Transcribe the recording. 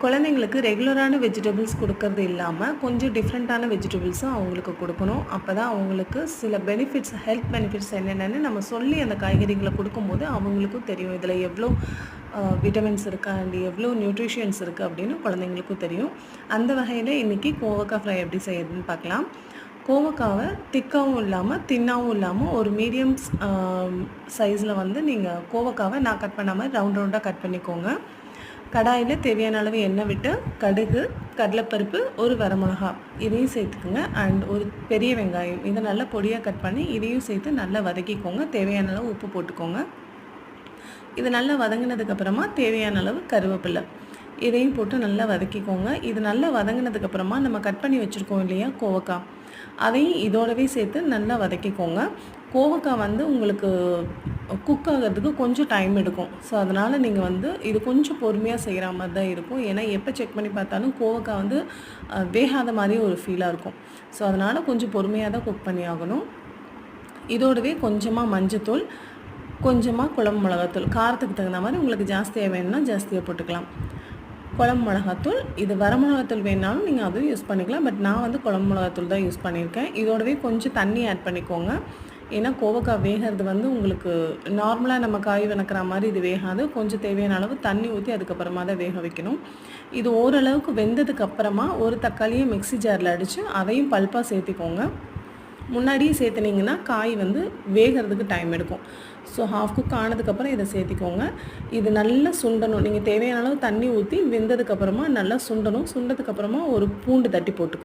குழந்தைங்களுக்கு ரெகுலரான வெஜிடபிள்ஸ் கொடுக்கறது இல்லாமல் கொஞ்சம் டிஃப்ரெண்ட்டான வெஜிடபிள்ஸும் அவங்களுக்கு கொடுக்கணும். அப்போ தான் அவங்களுக்கு சில பெனிஃபிட்ஸ், ஹெல்த் பெனிஃபிட்ஸ் என்னென்னு நம்ம சொல்லி அந்த காய்கறிகளை கொடுக்கும்போது அவங்களுக்கும் தெரியும். இதில் எவ்வளோ விட்டமின்ஸ் இருக்குது அண்ட் எவ்வளோ நியூட்ரிஷியன்ஸ் இருக்குது அப்படின்னு குழந்தைங்களுக்கும் தெரியும். அந்த வகையில் இன்றைக்கி கோவக்காய் ஃப்ரை எப்படி செய்யறதுன்னு பார்க்கலாம். கோவக்காவை திக்காகவும் இல்லாமல் தின்னாகவும் இல்லாமல் ஒரு மீடியம் சைஸில் வந்து நீங்கள் கோவக்காவை நான் கட் பண்ணாமல் ரவுண்ட் ரவுண்டாக கட் பண்ணிக்கோங்க. கடாயில் தேவையான அளவு எண்ணெய் விட்டு கடுகு, கடலைப்பருப்பு, ஒரு வரமிளகா இதையும் சேர்த்துக்குங்க. அண்ட் ஒரு பெரிய வெங்காயம் இதை நல்லா பொடியாக கட் பண்ணி இதையும் சேர்த்து நல்லா வதக்கிக்கோங்க. தேவையான அளவு உப்பு போட்டுக்கோங்க. இது நல்லா வதங்கினதுக்கப்புறமா தேவையான அளவு கருவேப்பிலை இதையும் போட்டு நல்லா வதக்கிக்கோங்க. இது நல்லா வதங்கினதுக்கப்புறமா நம்ம கட் பண்ணி வச்சுருக்கோம் இல்லையா கோவக்காய், அதையும் இதோடவே சேர்த்து நல்லா வதக்கிக்கோங்க. கோவக்காய் வந்து உங்களுக்கு குக் ஆகிறதுக்கு கொஞ்சம் டைம் எடுக்கும். ஸோ அதனால் நீங்கள் வந்து இது கொஞ்சம் பொறுமையாக செய்கிற மாதிரி தான் இருக்கும். ஏன்னா எப்போ செக் பண்ணி பார்த்தாலும் கோவக்காய் வந்து வேகாத மாதிரி ஒரு ஃபீலாக இருக்கும். ஸோ அதனால் கொஞ்சம் பொறுமையாக தான் குக் பண்ணி ஆகணும். இதோடவே கொஞ்சமாக மஞ்சத்தூள், கொஞ்சமாக குழம்பு மிளகாத்தூள், காரத்துக்கு தகுந்த மாதிரி உங்களுக்கு ஜாஸ்தியாக வேணும்னா ஜாஸ்தியாக போட்டுக்கலாம். குழம்பு மிளகாத்தூள், இது வரமிளகாத்தூள் வேணாலும் நீங்கள் அதுவும் யூஸ் பண்ணிக்கலாம். பட் நான் வந்து குழம்பு மிளகாத்தூள் தான் யூஸ் பண்ணியிருக்கேன். இதோடவே கொஞ்சம் தண்ணி ஆட் பண்ணிக்கோங்க. ஏன்னா கோவக்காய் வேகிறது வந்து உங்களுக்கு நார்மலாக நம்ம காய் வணக்கிற மாதிரி இது வேகாது. கொஞ்சம் தேவையான அளவு தண்ணி ஊற்றி அதுக்கப்புறமா தான் வேக வைக்கணும். இது ஓரளவுக்கு வெந்ததுக்கப்புறமா ஒரு தக்காளியை மிக்ஸி ஜாரில் அடித்து அதையும் பல்ப்பாக சேர்த்திக்கோங்க. முன்னாடியே சேர்த்துனீங்கன்னா காய் வந்து வேகிறதுக்கு டைம் எடுக்கும். ஸோ ஹாஃப் குக் ஆனதுக்கப்புறம் இதை சேர்த்திக்கோங்க. இது நல்லா சுண்டணும். நீங்கள் தேவையான அளவு தண்ணி ஊற்றி வெந்ததுக்கப்புறமா நல்லா சுண்டணும். சுண்டதுக்கப்புறமா ஒரு பூண்டு தட்டி போட்டுக்கோங்க.